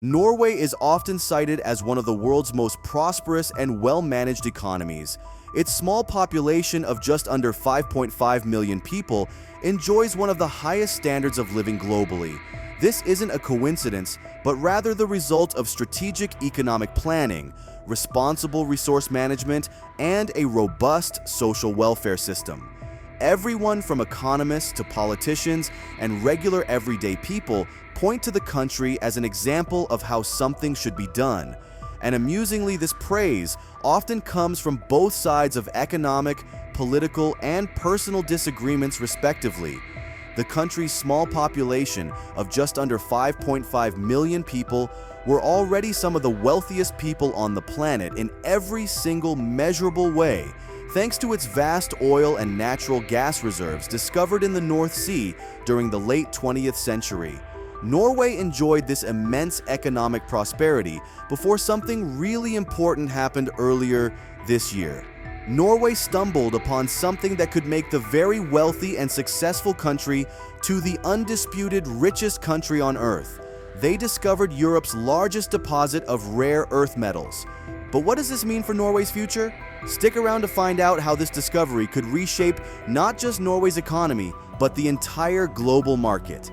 Norway is often cited as one of the world's most prosperous and well-managed economies. Its small population of just under 5.5 million people enjoys one of the highest standards of living globally. This isn't a coincidence, but rather the result of strategic economic planning, responsible resource management, and a robust social welfare system. Everyone from economists to politicians and regular everyday people point to the country as an example of how something should be done. And amusingly, this praise often comes from both sides of economic, political, and personal disagreements respectively. The country's small population of just under 5.5 million people were already some of the wealthiest people on the planet in every single measurable way, thanks to its vast oil and natural gas reserves discovered in the North Sea during the late 20th century. Norway enjoyed this immense economic prosperity before something really important happened earlier this year. Norway stumbled upon something that could make the very wealthy and successful country to the undisputed richest country on Earth. They discovered Europe's largest deposit of rare earth metals. But what does this mean for Norway's future? Stick around to find out how this discovery could reshape not just Norway's economy, but the entire global market.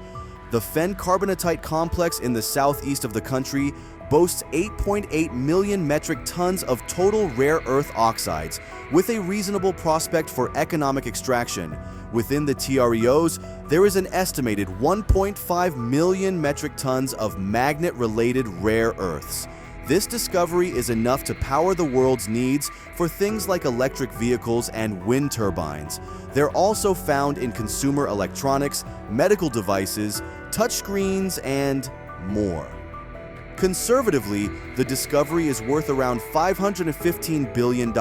The Fen Carbonatite Complex in the southeast of the country boasts 8.8 million metric tons of total rare earth oxides, with a reasonable prospect for economic extraction. Within the TREOs, there is an estimated 1.5 million metric tons of magnet-related rare earths. This discovery is enough to power the world's needs for things like electric vehicles and wind turbines. They're also found in consumer electronics, medical devices, touchscreens, and more. Conservatively, the discovery is worth around $515 billion,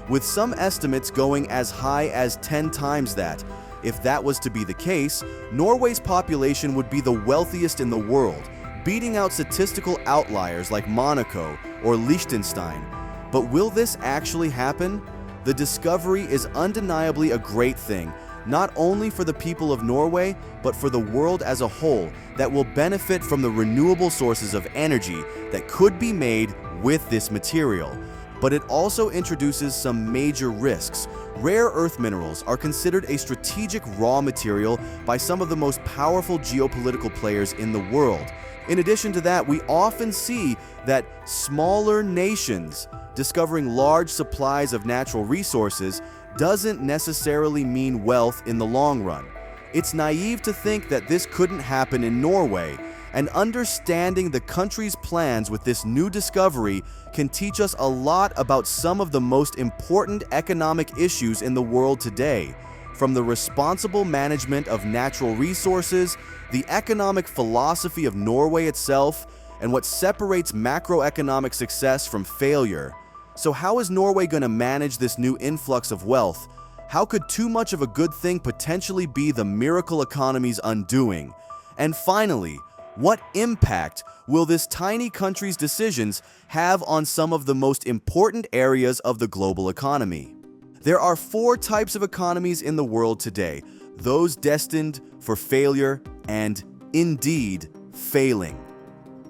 with some estimates going as high as 10 times that. If that was to be the case, Norway's population would be the wealthiest in the world, beating out statistical outliers like Monaco or Liechtenstein. But will this actually happen? The discovery is undeniably a great thing, not only for the people of Norway, but for the world as a whole, that will benefit from the renewable sources of energy that could be made with this material. But it also introduces some major risks. Rare earth minerals are considered a strategic raw material by some of the most powerful geopolitical players in the world. In addition to that, we often see that smaller nations discovering large supplies of natural resources doesn't necessarily mean wealth in the long run. It's naive to think that this couldn't happen in Norway, and understanding the country's plans with this new discovery can teach us a lot about some of the most important economic issues in the world today, from the responsible management of natural resources, the economic philosophy of Norway itself, and what separates macroeconomic success from failure. So how is Norway going to manage this new influx of wealth? How could too much of a good thing potentially be the miracle economy's undoing? And finally, what impact will this tiny country's decisions have on some of the most important areas of the global economy? There are 4 types of economies in the world today: those destined for failure and, indeed, failing.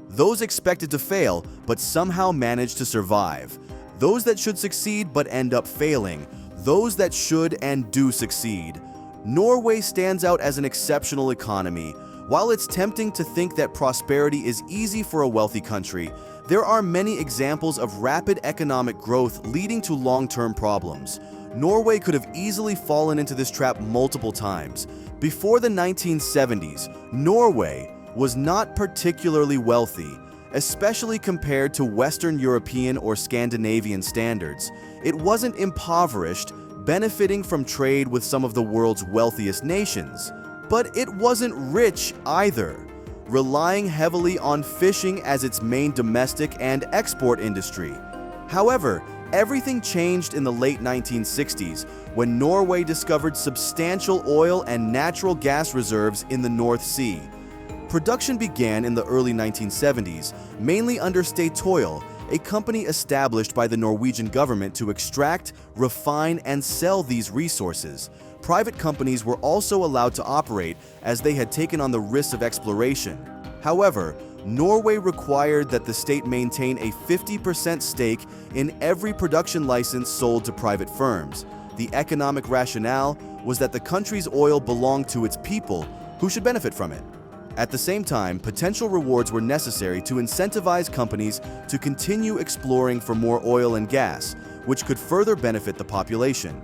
Those expected to fail but somehow manage to survive. Those that should succeed but end up failing. Those that should and do succeed. Norway stands out as an exceptional economy. While it's tempting to think that prosperity is easy for a wealthy country, there are many examples of rapid economic growth leading to long-term problems. Norway could have easily fallen into this trap multiple times. Before the 1970s, Norway was not particularly wealthy, especially compared to Western European or Scandinavian standards. It wasn't impoverished, benefiting from trade with some of the world's wealthiest nations. But it wasn't rich either, relying heavily on fishing as its main domestic and export industry. However, everything changed in the late 1960s when Norway discovered substantial oil and natural gas reserves in the North Sea. Production began in the early 1970s, mainly under Statoil, a company established by the Norwegian government to extract, refine, and sell these resources. Private companies were also allowed to operate as they had taken on the risks of exploration. However, Norway required that the state maintain a 50% stake in every production license sold to private firms. The economic rationale was that the country's oil belonged to its people, who should benefit from it. At the same time, potential rewards were necessary to incentivize companies to continue exploring for more oil and gas, which could further benefit the population.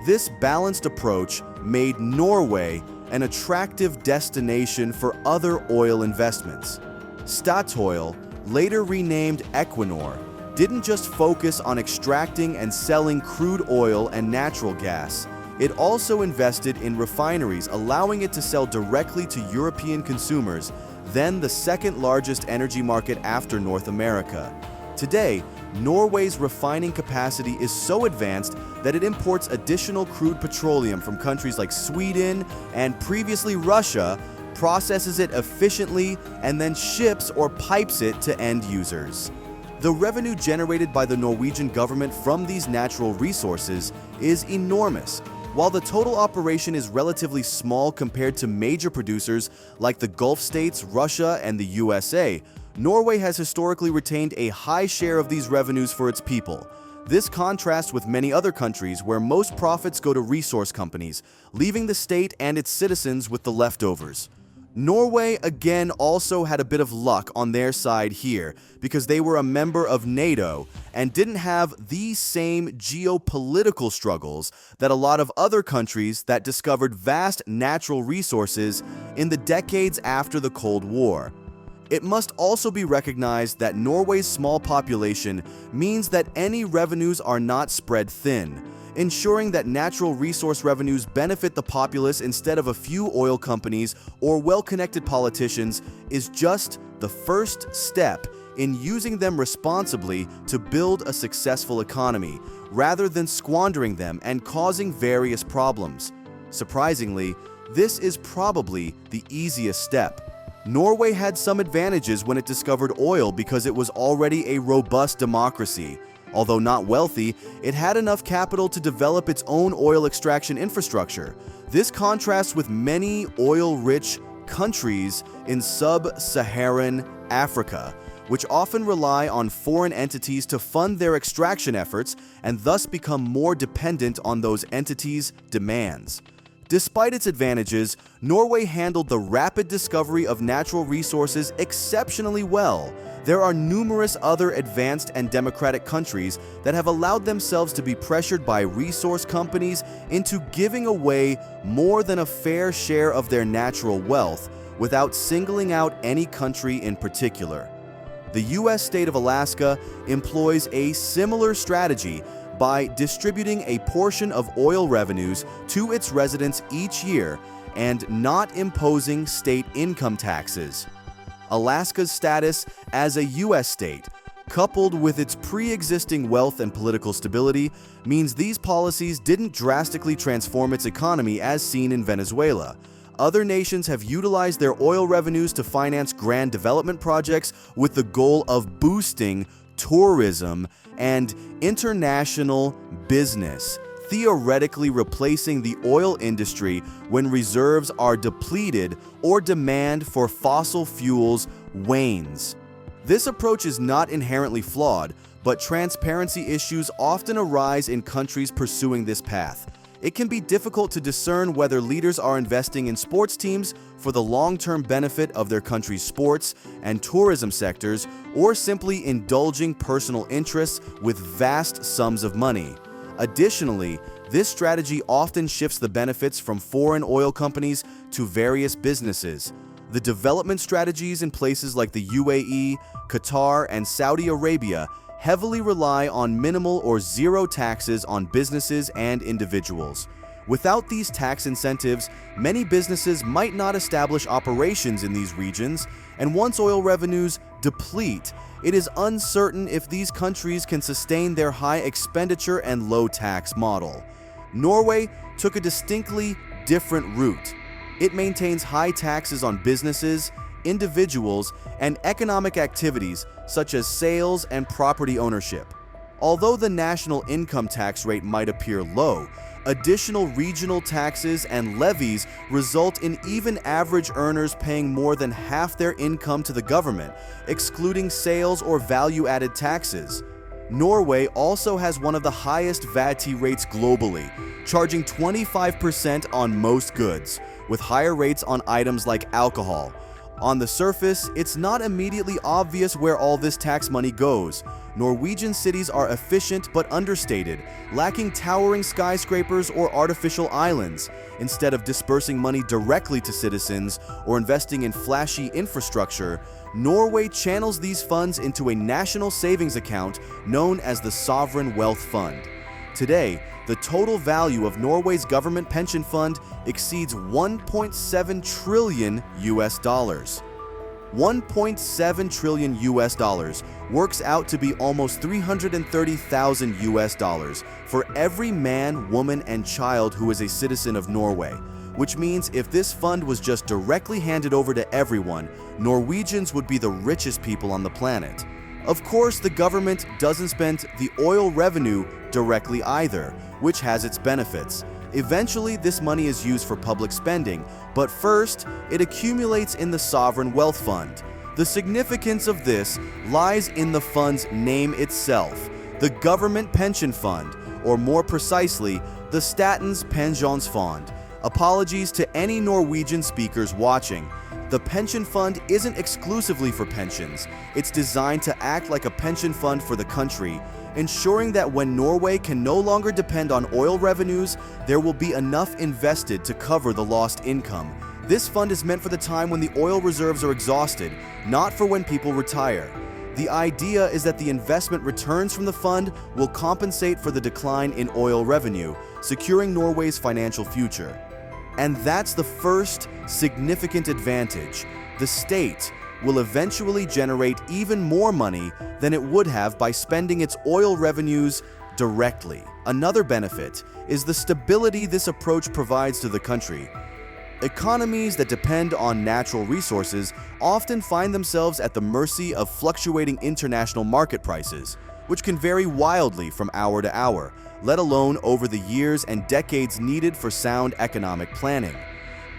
This balanced approach made Norway an attractive destination for other oil investments. Statoil, later renamed Equinor, didn't just focus on extracting and selling crude oil and natural gas. It also invested in refineries, allowing it to sell directly to European consumers, then the second largest energy market after North America. Today, Norway's refining capacity is so advanced that it imports additional crude petroleum from countries like Sweden and previously Russia, processes it efficiently, and then ships or pipes it to end users. The revenue generated by the Norwegian government from these natural resources is enormous. While the total operation is relatively small compared to major producers like the Gulf states, Russia, and the USA, Norway has historically retained a high share of these revenues for its people. This contrasts with many other countries where most profits go to resource companies, leaving the state and its citizens with the leftovers. Norway again also had a bit of luck on their side here because they were a member of NATO and didn't have these same geopolitical struggles that a lot of other countries that discovered vast natural resources in the decades after the Cold War. It must also be recognized that Norway's small population means that any revenues are not spread thin. Ensuring that natural resource revenues benefit the populace instead of a few oil companies or well-connected politicians is just the first step in using them responsibly to build a successful economy, rather than squandering them and causing various problems. Surprisingly, this is probably the easiest step. Norway had some advantages when it discovered oil because it was already a robust democracy. Although not wealthy, it had enough capital to develop its own oil extraction infrastructure. This contrasts with many oil-rich countries in sub-Saharan Africa, which often rely on foreign entities to fund their extraction efforts and thus become more dependent on those entities' demands. Despite its advantages, Norway handled the rapid discovery of natural resources exceptionally well. There are numerous other advanced and democratic countries that have allowed themselves to be pressured by resource companies into giving away more than a fair share of their natural wealth without singling out any country in particular. The U.S. state of Alaska employs a similar strategy by distributing a portion of oil revenues to its residents each year and not imposing state income taxes. Alaska's status as a U.S. state, coupled with its pre-existing wealth and political stability, means these policies didn't drastically transform its economy as seen in Venezuela. Other nations have utilized their oil revenues to finance grand development projects with the goal of boosting tourism and international business, theoretically replacing the oil industry when reserves are depleted or demand for fossil fuels wanes. This approach is not inherently flawed, but transparency issues often arise in countries pursuing this path. It can be difficult to discern whether leaders are investing in sports teams for the long-term benefit of their country's sports and tourism sectors, or simply indulging personal interests with vast sums of money. Additionally, this strategy often shifts the benefits from foreign oil companies to various businesses. The development strategies in places like the UAE, Qatar, and Saudi Arabia heavily rely on minimal or zero taxes on businesses and individuals. Without these tax incentives, many businesses might not establish operations in these regions, and once oil revenues deplete, it is uncertain if these countries can sustain their high expenditure and low tax model. Norway took a distinctly different route. It maintains high taxes on businesses, individuals, and economic activities such as sales and property ownership. Although the national income tax rate might appear low, Additional regional taxes and levies result in even average earners paying more than half their income to the government, excluding sales or value-added taxes. Norway also has one of the highest VAT rates globally, charging 25% on most goods, with higher rates on items like alcohol. On the surface, it's not immediately obvious where all this tax money goes. Norwegian cities are efficient but understated, lacking towering skyscrapers or artificial islands. Instead of dispersing money directly to citizens or investing in flashy infrastructure, Norway channels these funds into a national savings account known as the Sovereign Wealth Fund. Today, the total value of Norway's government pension fund exceeds 1.7 trillion US dollars. 1.7 trillion US dollars works out to be almost 330,000 US dollars for every man, woman, and child who is a citizen of Norway, which means if this fund was just directly handed over to everyone, Norwegians would be the richest people on the planet. Of course, the government doesn't spend the oil revenue directly either, which has its benefits. Eventually, this money is used for public spending, but first, it accumulates in the Sovereign Wealth Fund. The significance of this lies in the fund's name itself, the Government Pension Fund, or more precisely, the Statens Pensjonsfond. Apologies to any Norwegian speakers watching. The pension fund isn't exclusively for pensions. It's designed to act like a pension fund for the country, ensuring that when Norway can no longer depend on oil revenues, there will be enough invested to cover the lost income. This fund is meant for the time when the oil reserves are exhausted, not for when people retire. The idea is that the investment returns from the fund will compensate for the decline in oil revenue, securing Norway's financial future. And that's the first significant advantage. The state will eventually generate even more money than it would have by spending its oil revenues directly. Another benefit is the stability this approach provides to the country. Economies that depend on natural resources often find themselves at the mercy of fluctuating international market prices, which can vary wildly from hour to hour, let alone over the years and decades needed for sound economic planning.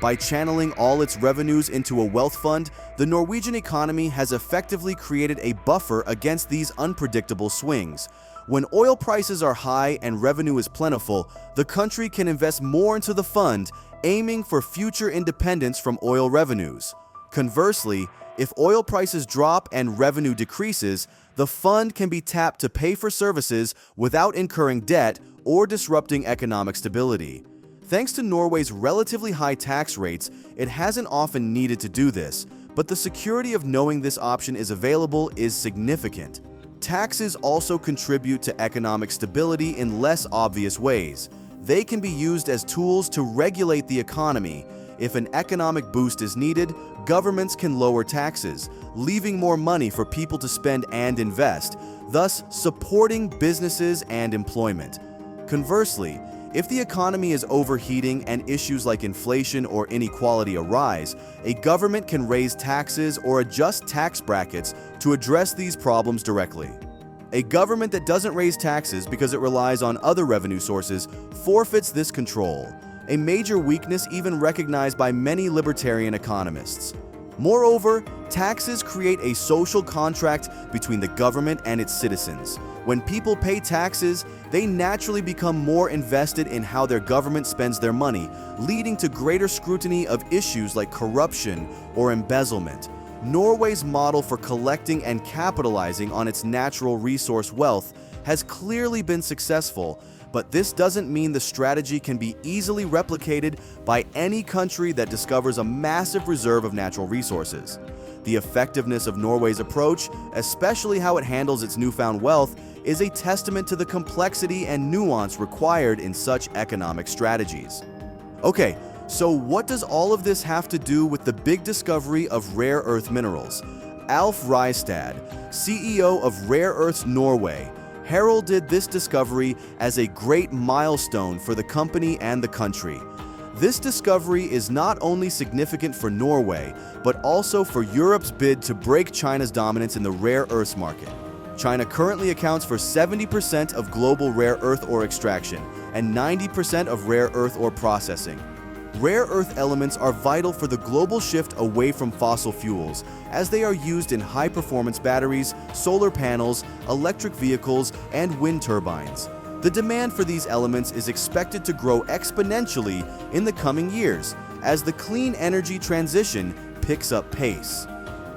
By channeling all its revenues into a wealth fund, the Norwegian economy has effectively created a buffer against these unpredictable swings. When oil prices are high and revenue is plentiful, the country can invest more into the fund, aiming for future independence from oil revenues. Conversely, if oil prices drop and revenue decreases, the fund can be tapped to pay for services without incurring debt or disrupting economic stability. Thanks to Norway's relatively high tax rates, it hasn't often needed to do this, but the security of knowing this option is available is significant. Taxes also contribute to economic stability in less obvious ways. They can be used as tools to regulate the economy. If an economic boost is needed, governments can lower taxes, leaving more money for people to spend and invest, thus supporting businesses and employment. Conversely, if the economy is overheating and issues like inflation or inequality arise, a government can raise taxes or adjust tax brackets to address these problems directly. A government that doesn't raise taxes because it relies on other revenue sources forfeits this control, a major weakness even recognized by many libertarian economists. Moreover, taxes create a social contract between the government and its citizens. When people pay taxes, they naturally become more invested in how their government spends their money, leading to greater scrutiny of issues like corruption or embezzlement. Norway's model for collecting and capitalizing on its natural resource wealth has clearly been successful, but this doesn't mean the strategy can be easily replicated by any country that discovers a massive reserve of natural resources. The effectiveness of Norway's approach, especially how it handles its newfound wealth, is a testament to the complexity and nuance required in such economic strategies. Okay, so what does all of this have to do with the big discovery of rare earth minerals? Alf Rystad, CEO of Rare Earths Norway, heralded this discovery as a great milestone for the company and the country. This discovery is not only significant for Norway, but also for Europe's bid to break China's dominance in the rare earths market. China currently accounts for 70% of global rare earth ore extraction, and 90% of rare earth ore processing. Rare earth elements are vital for the global shift away from fossil fuels, as they are used in high-performance batteries, solar panels, electric vehicles, and wind turbines. The demand for these elements is expected to grow exponentially in the coming years as the clean energy transition picks up pace.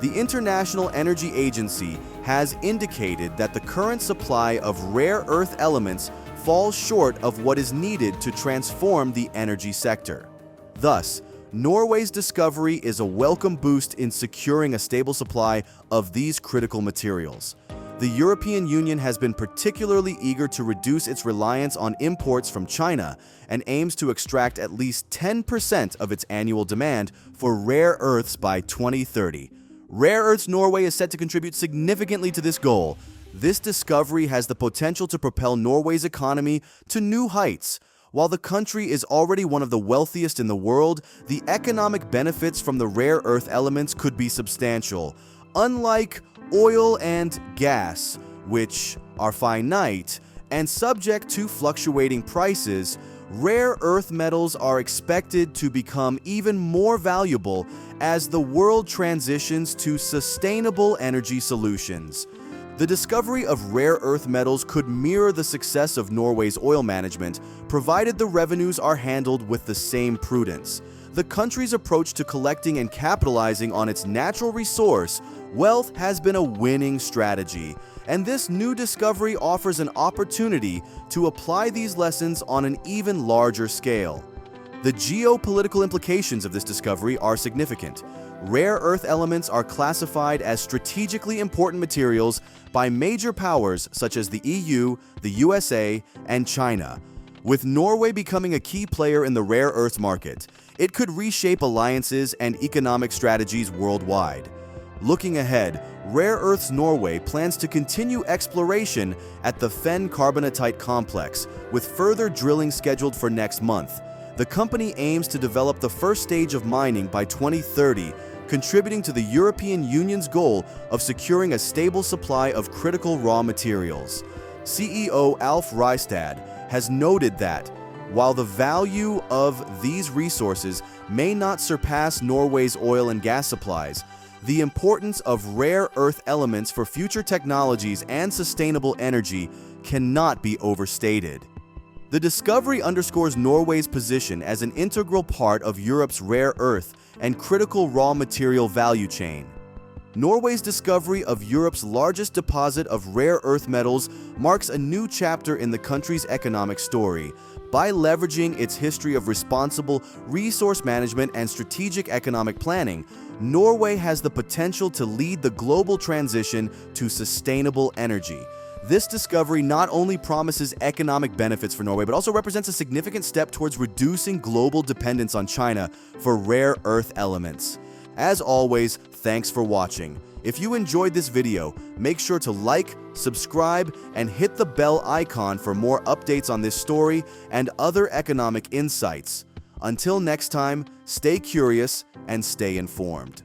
The International Energy Agency has indicated that the current supply of rare earth elements falls short of what is needed to transform the energy sector. Thus, Norway's discovery is a welcome boost in securing a stable supply of these critical materials. The European Union has been particularly eager to reduce its reliance on imports from China and aims to extract at least 10% of its annual demand for rare earths by 2030. Rare Earths Norway is set to contribute significantly to this goal. This discovery has the potential to propel Norway's economy to new heights. While the country is already one of the wealthiest in the world, the economic benefits from the rare earth elements could be substantial. Unlike oil and gas, which are finite and subject to fluctuating prices, rare earth metals are expected to become even more valuable as the world transitions to sustainable energy solutions. The discovery of rare earth metals could mirror the success of Norway's oil management, provided the revenues are handled with the same prudence. The country's approach to collecting and capitalizing on its natural resource, wealth, has been a winning strategy, and this new discovery offers an opportunity to apply these lessons on an even larger scale. The geopolitical implications of this discovery are significant. Rare earth elements are classified as strategically important materials by major powers such as the EU, the USA, and China. With Norway becoming a key player in the rare earths market, it could reshape alliances and economic strategies worldwide. Looking ahead, Rare Earths Norway plans to continue exploration at the Fen Carbonatite Complex, with further drilling scheduled for next month. The company aims to develop the first stage of mining by 2030, contributing to the European Union's goal of securing a stable supply of critical raw materials. CEO Alf Rystad has noted that, while the value of these resources may not surpass Norway's oil and gas supplies, the importance of rare earth elements for future technologies and sustainable energy cannot be overstated. The discovery underscores Norway's position as an integral part of Europe's rare earth and critical raw material value chain. Norway's discovery of Europe's largest deposit of rare earth metals marks a new chapter in the country's economic story. By leveraging its history of responsible resource management and strategic economic planning, Norway has the potential to lead the global transition to sustainable energy. This discovery not only promises economic benefits for Norway, but also represents a significant step towards reducing global dependence on China for rare earth elements. As always, thanks for watching. If you enjoyed this video, make sure to like, subscribe, and hit the bell icon for more updates on this story and other economic insights. Until next time, stay curious and stay informed.